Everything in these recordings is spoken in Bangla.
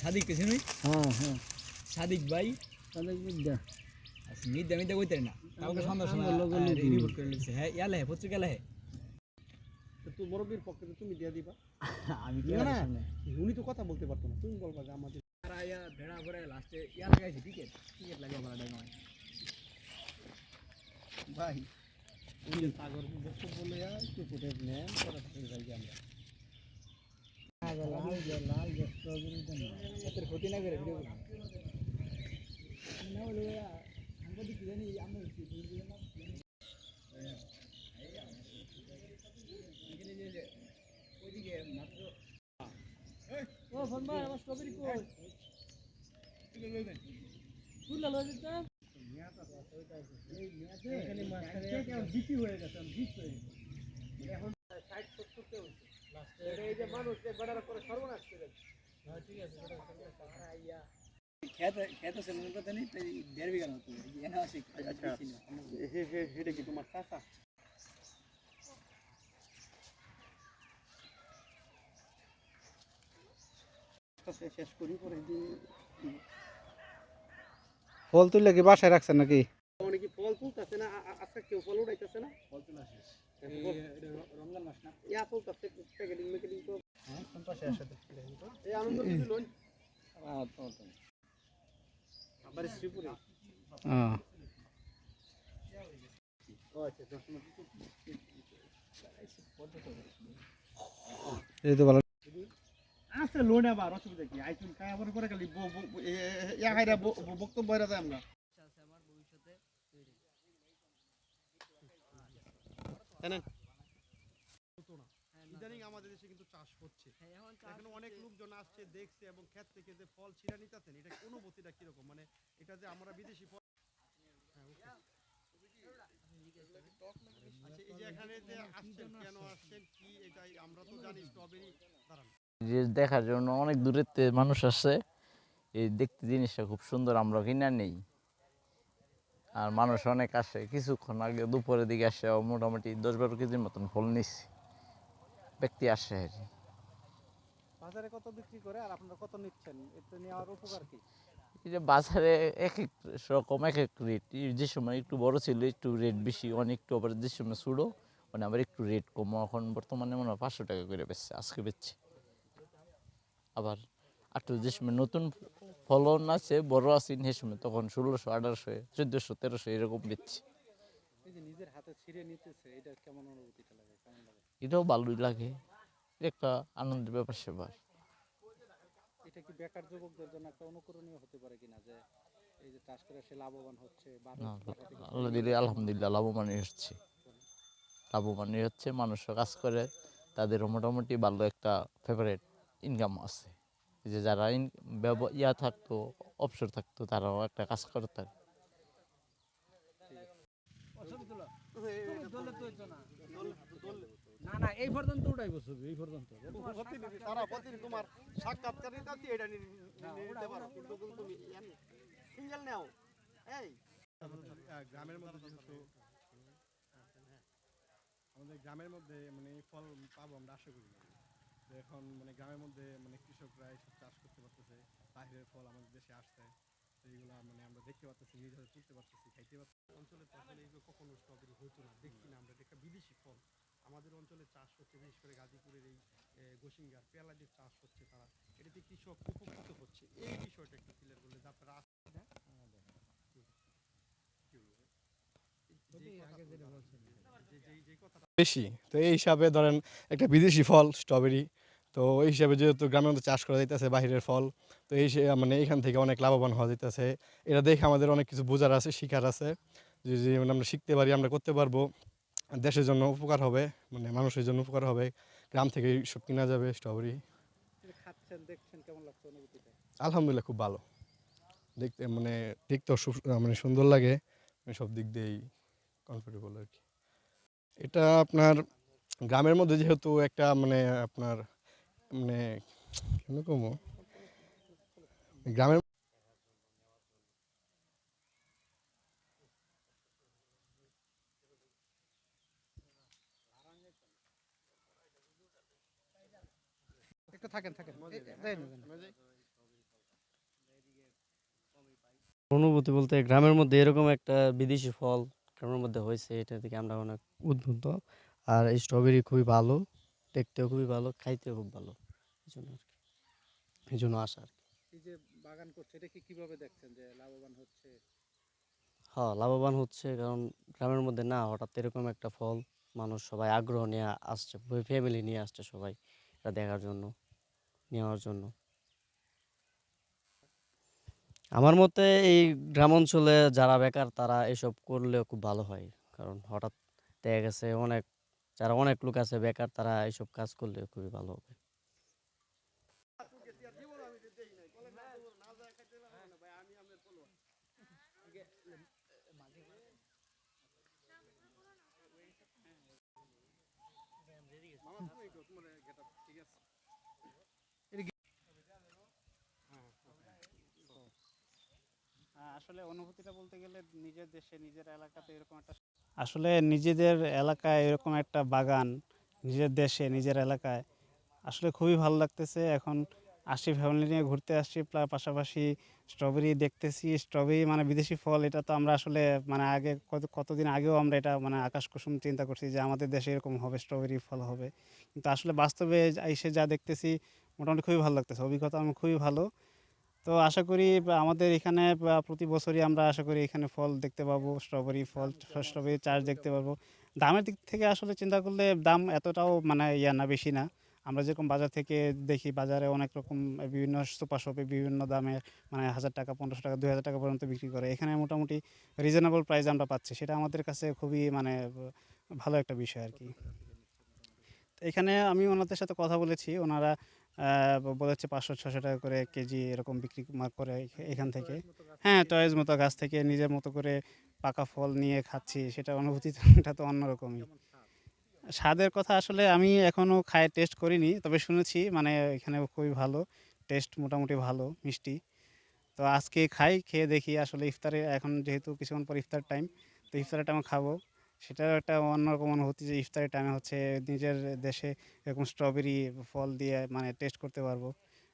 সাদিক পেছনে সাদিক ভাই মিদ্যা মিদ্যা কইতে না কালকে সন্ধ্যার সময় রিপোর্ট করে লিখছে হ্যাঁ ইয়ালে পত্রিকা লেহে তো মুরব্বীর পক্ষে তো তুমি দিয়ে দিবা আমি কি না উনি তো কথা বলতে পারতো না তুমি বলবা যে আমাদের আয়া ভেড়া ভরে লাস্টে ইয়া লাগাইছে টিকেট লাগে আমার ডাঙা ভাই ওই যে সাগর বক্তব্য লইয়া একটু ফুটেজ নেন পরে যাই আমরা লাল যে স্ট্রবেরি দেন এর ক্ষতি না করে ভিডিও না বলে সাংবাদিক কি জানি আমরা কি বলবো না ওইদিকে মাত্র ও ফোন ভাই আমার স্ট্রবেরি কই কি লইবেন ফুল লই দিতাম এখানে মাঝখানে কেমন বিপি হয়ে গেছে আমি বিপ হয়ে গেছে এখন 60-70 তে হইছে লাস্টে এই যে মানুষ যে বড়রা করে সর্বনাশ করে হ্যাঁ ঠিক আছে সারা আইয়া খেতে সে মনে করতে নেই দেড় বিঘা মতো এনা আছে আচ্ছা হেডে কি তোমার চাচা শেষ করি পরে ফল তুললে কি বাসায় রাখছেন নাকি অনেকে ফল তুলতেছে না আজকে কেউ ফল উঠাইতেছে না ফল তোলা শেষ রমজান মাস না ইয়া তুলতেছে প্যাকেটিং মেকেটিং তো হ্যাঁ কোন পাশে আসে তো এই আনন্দ কিছু লোন তো আবার শ্রীপুরে এই তো ভালো আছে লোন আবার অসুবিধা কি আইতুন কাই আবার করে খালি ইয়া হাইরা বক্তব্য বাইরে যায় আমরা আমার ভবিষ্যতে জানেন ইদানিং আমাদের দেশে কিন্তু চাষ হচ্ছে এখন অনেক লোকজন আসছে দেখছে এবং ক্ষেত থেকে যে ফল ছিঁড়া নিতেছেন এটা অনুভূতিটা কিরকম মানে এটা যে আমরা বিদেশি ফল আচ্ছা এই যে এখানে যে আসছেন কেন আসছেন কি এটাই আমরা তো জানি স্ট্রবেরি দাঁড়ান যে দেখার জন্য অনেক দূরের থেকে মানুষ আসছে এই দেখতে জিনিসটা খুব সুন্দর আমরা কিনা নেই আর মানুষ অনেক আসে কিছুক্ষণ আগে দুপুরের দিকে আসে মোটামুটি 10-12 কেজির মতন ফল নিচ্ছি ব্যক্তি আসে আর কি বাজারে কত বিক্রি করে আর আপনারা কত নিচ্ছেন এতে নেওয়ার উপকার কি এই যে বাজারে এক এক রকম এক এক রেট যে সময় একটু বড় ছিল একটু রেট বেশি অনেক একটু আবার যে সময় ছোটো মানে আবার একটু রেট কম এখন বর্তমানে মনে হয় 500 টাকা করে বেচছে আজকে বেচছে আবার একটু যে সময় নতুন ফলন আছে বড় আছে সে সময় তখন 1600 1800 1400 1300 এরকম বেচছে এই যে নিজের হাতে ছিঁড়ে নিতেছে এটা কেমন অনুভূতিটা লাগে কেমন লাগে এটাও ভালোই লাগে একটা আনন্দের ব্যাপার সেবার এটা কি বেকার যুবকদের জন্য একটা অনুকরণীয় হতে পারে কিনা যে এই যে চাষ করে সে লাভবান হচ্ছে আল্লাহ দিলে আলহামদুলিল্লাহ লাভবানই হচ্ছে মানুষও কাজ করে তাদেরও মোটামুটি ভালো একটা ফেভারিট ইনকাম আছে যে যারা ইয়া থাকতো অবসর থাকতো তারাও একটা কাজ করতে না না এই পর্যন্ত উঠাইবো ছবি এই পর্যন্ত সারা প্রতিদিন তোমার সাক্ষাৎকার নিতে এটা নিতে পারো কিন্তু তুমি সিঙ্গেল নাও এই গ্রামের মধ্যে যেহেতু আমাদের গ্রামের মধ্যে মানে ফল পাবো আমরা আশা করি না এখন মানে গ্রামের মধ্যে মানে কৃষকরা এইসব চাষ করতে পারতেছে বাইরের ফল আমাদের দেশে আসছে এইগুলা মানে আমরা দেখতে পাচ্ছি নিজেরা তুলতে পারতেছি খাইতে পারতেছি অঞ্চলে তো আসলে এইগুলো কখনো স্ট্রবেরি হতো না দেখছি না আমরা এটা বিদেশি ফল আমাদের অঞ্চলে চাষ হচ্ছে বিশেষ করে গাজীপুরের এই গোসিঙ্গার পেয়ালাদের চাষ হচ্ছে তারা এটাতে কৃষক উপকৃত হচ্ছে এই বিষয়টা একটু ক্লিয়ার করলে যে আপনারা বেশি তো এই হিসাবে ধরেন একটা বিদেশি ফল স্ট্রবেরি তো এই হিসাবে যেহেতু গ্রামের মধ্যে চাষ করা যাইতেছে বাইরের ফল তো এই মানে এখান থেকে অনেক লাভবান হওয়া যাইতেছে এটা দেখে আমাদের অনেক কিছু বোঝার আছে শিখার আছে যে মানে আমরা শিখতে পারি আমরা করতে পারবো দেশের জন্য উপকার হবে মানে মানুষের জন্য উপকার হবে গ্রাম থেকে সব কিনা যাবে স্ট্রবেরি খাচ্ছেন দেখছেন কেমন লাগছে অনুভূতিটা আলহামদুলিল্লাহ খুব ভালো দেখতে মানে দেখতেও মানে সুন্দর লাগে সব দিক দিয়েই কমফোর্টেবল আর কি এটা আপনার গ্রামের মধ্যে যেহেতু একটা মানে আপনার মানে কেন গ্রামের আজকে থাকেন থাকেন দেন অনুভূতি বলতে গ্রামের মধ্যে এরকম একটা বিদেশি ফল গ্রামের মধ্যে হয়েছে, এটা থেকে আমরা অনেক উদ্বুদ্ধ। আর এই স্ট্রবেরি খুবই ভালো, দেখতেও খুবই ভালো, খাইতেও খুব ভালো। এই জন্য আর কি, এই জন্য আসা আর কি। এই যে বাগান করছে এটা কি কিভাবে দেখছেন যে লাভবান হচ্ছে? হ্যাঁ, লাভবান হচ্ছে, কারণ গ্রামের মধ্যে না হঠাৎ এরকম একটা ফল, মানুষ সবাই আগ্রহ নিয়ে আসছে, ফ্যামিলি নিয়ে আসছে সবাই এটা দেখার জন্য, নেওয়ার জন্য। আমার মতে এই গ্রাম অঞ্চলে যারা বেকার তারা এসব করলে খুব ভালো হয়, কারণ হঠাৎ দেখা গেছে অনেক, যারা অনেক লোক আছে বেকার, তারা এইসব কাজ করলে খুবই ভালো হবে। আসলে অনুভূতিটা বলতে গেলে নিজের দেশে নিজের এলাকাতে এরকম একটা, আসলে নিজেদের এলাকায় এরকম একটা বাগান, নিজের দেশে নিজের এলাকায় আসলে খুবই ভালো লাগতেছে। এখন আসছি, ফ্যামিলি নিয়ে ঘুরতে আসছি, পাশাপাশি স্ট্রবেরি দেখতেছি। স্ট্রবেরি মানে বিদেশি ফল, এটা তো আমরা আসলে মানে আগে কতদিন আগেও আমরা এটা মানে আকাশ কুসুম চিন্তা করছি যে আমাদের দেশে এরকম হবে, স্ট্রবেরি ফল হবে। কিন্তু আসলে বাস্তবে এসে যা দেখতেছি মোটামুটি খুবই ভালো লাগতেছে, অভিজ্ঞতা আমার খুবই ভালো। তো আশা করি আমাদের এখানে প্রতি বছরই আমরা আশা করি এখানে ফল দেখতে পাবো, স্ট্রবেরি ফল, স্ট্রবেরি চাষ দেখতে পারবো। দামের দিক থেকে আসলে চিন্তা করলে দাম এতটাও মানে না, বেশি না। আমরা যেরকম বাজার থেকে দেখি, বাজারে অনেক রকম বিভিন্ন সুপার শপে বিভিন্ন দামে মানে 1,000 টাকা, 1,500 টাকা, 2,000 টাকা পর্যন্ত বিক্রি করে। এখানে মোটামুটি রিজনেবল প্রাইস আমরা পাচ্ছি, সেটা আমাদের কাছে খুবই মানে ভালো একটা বিষয় আর কি। তো এখানে আমি ওনাদের সাথে কথা বলেছি, ওনারা বলেছে 500-600 টাকা করে কেজি এরকম বিক্রি করে এখান থেকে। হ্যাঁ, চয়েস মতো গাছ থেকে নিজের মতো করে পাকা ফল নিয়ে খাচ্ছি, সেটা অনুভূতিটা তো অন্যরকমই। স্বাদের কথা আসলে আমি এখনও টেস্ট করিনি, তবে শুনেছি মানে এখানে খুবই ভালো, টেস্ট মোটামুটি ভালো, মিষ্টি। তো আজকে খেয়ে দেখি আসলে ইফতারে, এখন যেহেতু কিছুক্ষণ পর ইফতার টাইম, তো ইফতারের টাইমে খাবো। সেটাও একটা অন্যরকম অনুভূতি যে ইফতারের টাইমে হচ্ছে নিজের দেশে এরকম স্ট্রবেরি ফল দিয়ে মানে টেস্ট করতে পারবো।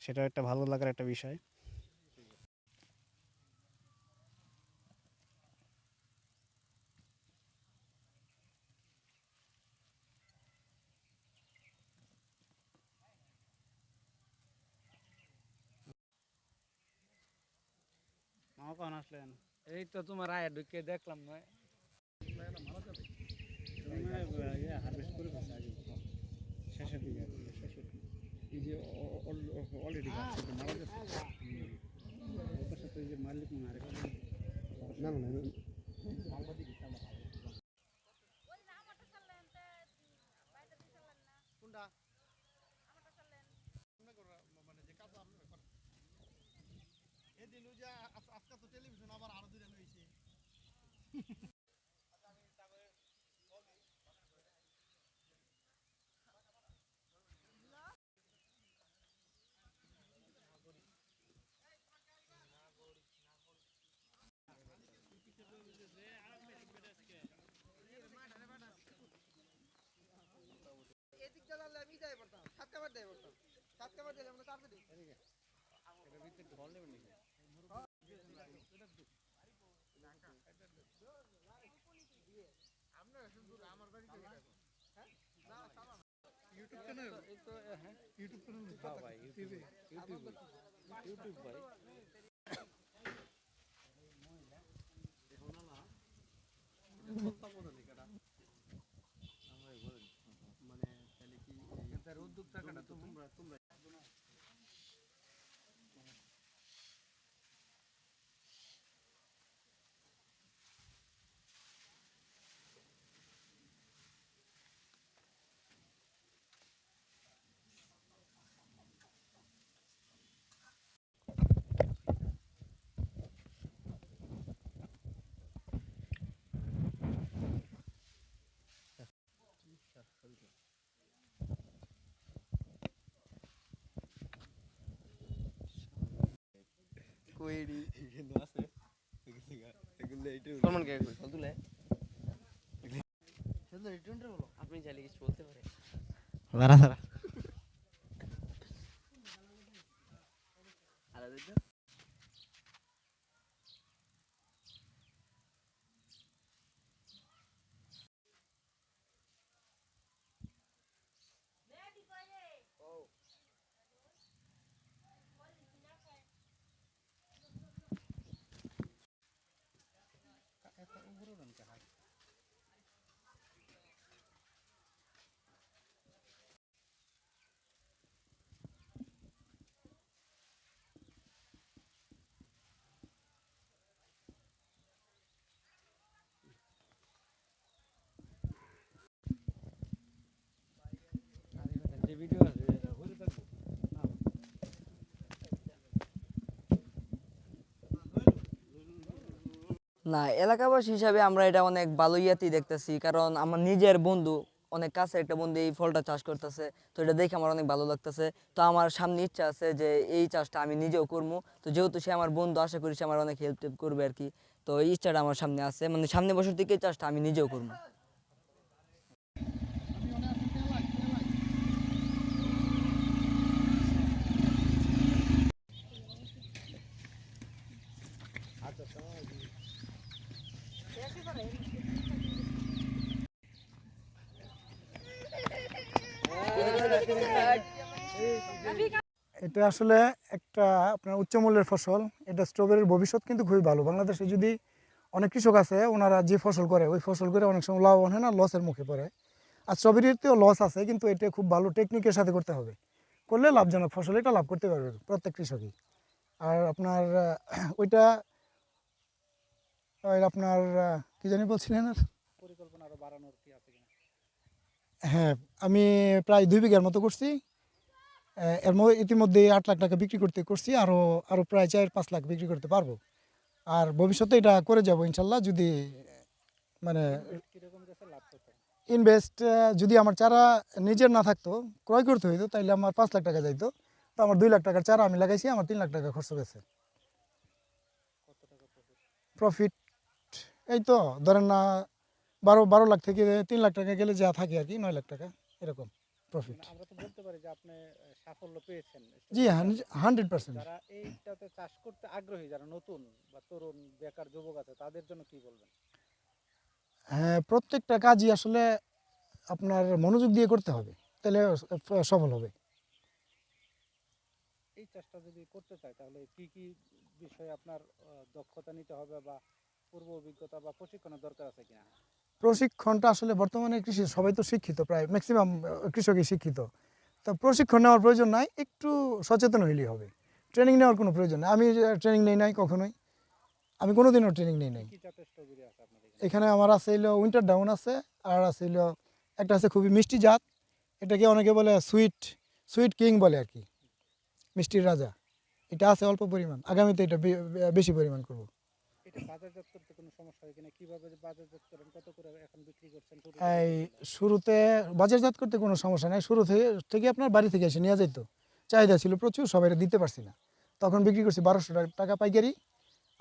সেটাও একটা ভালো লাগার একটা বিষয়। মামা কখন আসলেন? এই তো তোমার আয়া ঢুকে দেখলাম নয় হারভেস্ট করে ফেলছে আগে, শেষের দিকে আর কি, এই যে অলরেডি গাছ থেকে মারা গেছে। ওটার সাথে এই যে মালিক মনে হয় আরেকটা। না না না, আপনি চাইলে কিছু বলতে পারেন। দিতে হয়। না, এলাকাবাসী হিসাবে আমরা এটা অনেক ভালো ইয়াতেই দেখতেছি, কারণ আমার নিজের বন্ধু, অনেক কাছে একটা বন্ধু এই ফলটা চাষ করতেছে। তো এটা দেখে আমার অনেক ভালো লাগতেছে। তো আমার সামনে ইচ্ছা আছে যে এই চাষটা আমি নিজেও করবো। তো যেহেতু সে আমার বন্ধু, আশা করি সে আমার অনেক হেল্প টেল্প করবে আর কি। তো এই ইচ্ছাটা আমার সামনে আছে, মানে সামনে বছর থেকে এই চাষটা আমি নিজেও করবো। এটা আসলে একটা আপনার উচ্চ মূল্যের ফসল। এটা স্ট্রবেরির ভবিষ্যৎ কিন্তু খুবই ভালো। বাংলাদেশে যদি অনেক কৃষক আছে, ওনারা যে ফসল করে ওই ফসল করে অনেক সময় লাভবান হয় না, লসের মুখে পড়ে। আর স্ট্রবেরিতেও লস আছে, কিন্তু এটা খুব ভালো টেকনিকের সাথে করতে হবে, করলে লাভজনক ফসল এটা লাভ করতে পারবে প্রত্যেক কৃষকই। আর আপনার ওইটা ওই আপনার কি জানি বলছিলেন আর, পরিকল্পনা আরো বাড়ানোর কি আছে কিনা? হ্যাঁ, আমি প্রায় 2 বিঘার মতো করছি। এর মধ্যে ইতিমধ্যে 8 লাখ টাকা বিক্রি করছি, আরও আরও প্রায় 4-5 লাখ বিক্রি করতে পারবো। আর ভবিষ্যতে এটা করে যাব ইনশাল্লাহ, যদি মানে কিরকম গেছে লাভ কত? ইনভেস্ট যদি আমার চারা নিজের না থাকতো, ক্রয় করতে হইতো, তাইলে আমার 5 লাখ টাকা যাইতো। তো আমার 2 লাখ টাকার চারা আমি লাগাইছি, আমার 3 লাখ টাকা খরচ গেছে। কত টাকা প্রফিট? প্রফিট এই তো ধরেন না 12 লাখ থেকে 3 লাখ টাকা গেলে যা থাকে আর কি, 9 লাখ টাকা এরকম প্রফিট। মানে আমরা তো বলতে পারি যে আপনি সাফল্য পেয়েছেন। জি হ্যাঁ, 100%। যারা এইটাতে চাষ করতে আগ্রহী, যারা নতুন বা তরুণ বেকার যুবক আছে, তাদের জন্য কি বলবেন? হ্যাঁ, প্রত্যেকটা কাজই আসলে আপনার মনোযোগ দিয়ে করতে হবে, তাহলে সফল হবে। এই চাষটা যদি করতে চায় তাহলে কি কি বিষয়ে আপনার দক্ষতা নিতে হবে, বা পূর্ব অভিজ্ঞতা বা প্রশিক্ষণের দরকার আছে কিনা? প্রশিক্ষণটা আসলে বর্তমানে কৃষি সবাই তো শিক্ষিত, প্রায় ম্যাক্সিমাম কৃষকই শিক্ষিত। তো প্রশিক্ষণ নেওয়ার প্রয়োজন নাই, একটু সচেতন হইলেই হবে। ট্রেনিং নেওয়ার কোনো প্রয়োজন নেই। আমি ট্রেনিং নেই নাই কখনোই, আমি কোনোদিনও ট্রেনিং নেই নাই। কি জাতের স্ট্রবেরি আছে আপনাদের এখানে? এখানে আমার আছে হইলো উইন্টার ডাউন আছে, আর আছে হইলো একটা আছে খুবই মিষ্টি জাত, এটাকে অনেকে বলে সুইট সুইট কিং বলে আর কি, মিষ্টির রাজা। এটা আছে অল্প পরিমাণ, আগামীতে এটা বেশি পরিমাণ করব। এটা বাজারজাত করতে কোনো সমস্যা হয় কিনা? কিভাবে যে বাজারজাত করেন, কত করে এখন বিক্রি করছেন? এই শুরুতে বাজারজাত করতে কোনো সমস্যা নাই, শুরু থেকে আপনার বাড়ি থেকে এসে নিয়ে যেত। চাহিদা ছিল প্রচুর, সবাই দিতে পারছি না, তখন বিক্রি করছি 1200 টাকা পাইকারি।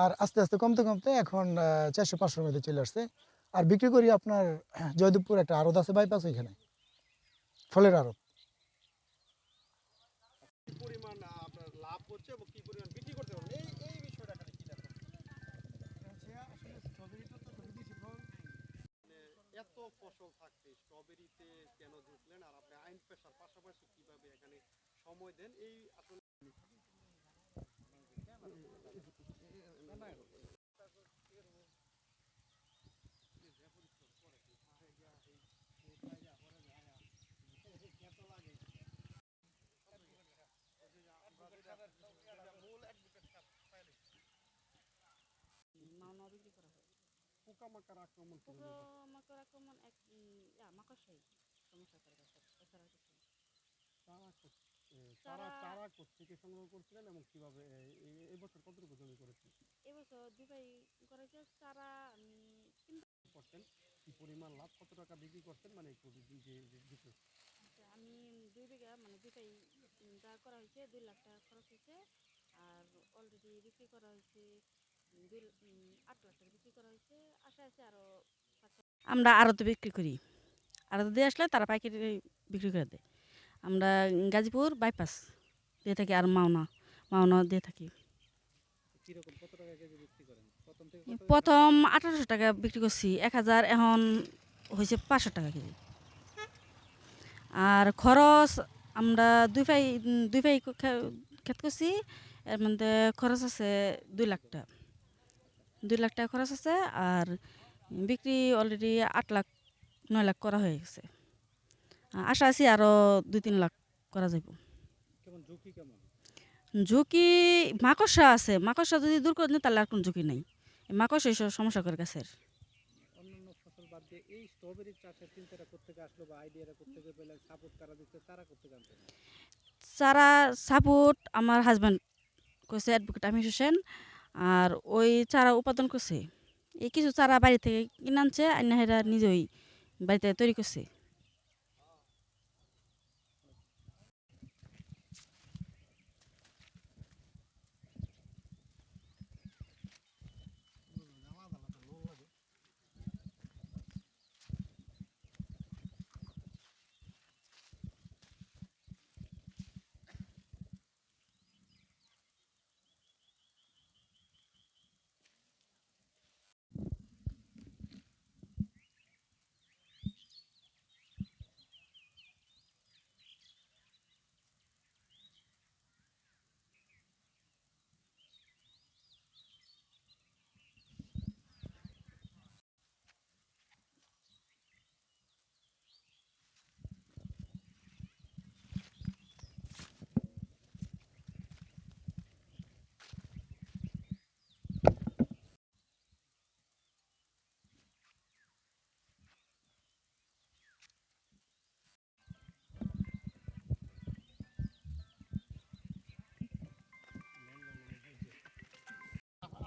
আর আস্তে আস্তে কমতে কমতে এখন 400-500-র মধ্যে চলে আসছে। আর বিক্রি করি আপনার জয়দেবপুর একটা আড়ত আছে বাইপাস, ওইখানে ফলের আড়ত। পরিমাণ আপনার লাভ হচ্ছে এবং কি পরিমাণ বিক্রি করতে পারবেন, এই বিষয়টা খালি কি জানেন? এত ফসল থাকতে স্ট্রবেরিতে কেন ঢুকলেন, আর আপনি আইন পেশার পাশাপাশি কিভাবে এখানে সময় দেন, এই আসলে মাওনা বিক্রি করা হয়। পোকামাকড় আক্রমণ পোকামাকড় আক্রমণ মাকড়সাই সমস্যা করে এছাড়া কিছু না। চারা থেকে সংগ্রহ করছিলেন এবং কিভাবে এবছর কতটুকু জমি করেছেন? এবছর দুবাই করেছে চারা আমি করছেন কি পরিমাণ লাভ, কত টাকা বিক্রি করছেন, মানে একটু আচ্ছা, আমি 2 বিঘা মানে দুটাই যা করা হয়েছে 2 লাখ টাকা খরচ হয়েছে। আর অলরেডি বিক্রি করা হয়েছে 8 লাখ টাকা বিক্রি করা হয়েছে। আশা আছে আরও আমরা আড়তে বিক্রি করি, আড়তে দিয়ে আসলে তারা পাইকারি বিক্রি করে দেয়। আমরা গাজীপুর বাইপাস দিয়ে থাকি, আর মাওনা দিয়ে থাকি। কিরকম কত টাকা কেজি বিক্রি করেন প্রথম থেকে? প্রথম 1800 টাকা বিক্রি করছি, 1000, এখন হয়েছে 500 টাকা কেজি। আর খরচ আমরা দুই ভাই ক্ষেত করছি, এর মধ্যে খরচ আছে 2 লাখ টাকা। 2 লাখ টাকা খরচ আছে। আর বিক্রি অলরেডি 8 লাখ 9 লাখ করা হয়ে গেছে। আশা আছি আরও 2-3 লাখ করা যাব। কেমন ঝুঁকি কেমন? ঝুঁকি মাকড়সা আছে, মাকড়সা যদি দূর করে দেন তাহলে আর কোনো ঝুঁকি নাই। এই মাকড়সা এইসব সমস্যা করে গাছের। অন্যান্য ফসল বাদ দিয়ে এই স্ট্রবেরি চাষের চিন্তাটা কোত্থেকে আসলো বা আইডিয়াটা কোত্থেকে পেলেন? সাপোর্ট কারা দিচ্ছে, চারা কোত্থেকে আনতেন? চারা সাপোর্ট আমার হাজব্যান্ড কইছে, অ্যাডভোকেট আমির হোসেন। আর ওই চারা উৎপাদন করছে। এই কিছু চারা বাড়ি থেকে কিনে আনছে, আইনা হেরা নিজেই বাড়িতে তৈরি করছে।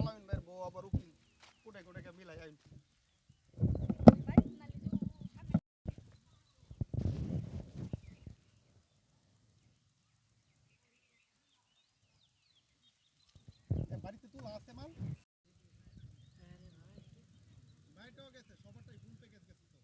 আলামিন ভাইয়ের বউ আবার উকিল, কোটায় কোটায় মিলাই আইন। বাড়িতে তোলা আছে মাল, বাইরেও গেছে, সবারটাই ফুল প্যাকেজ গেছে তো।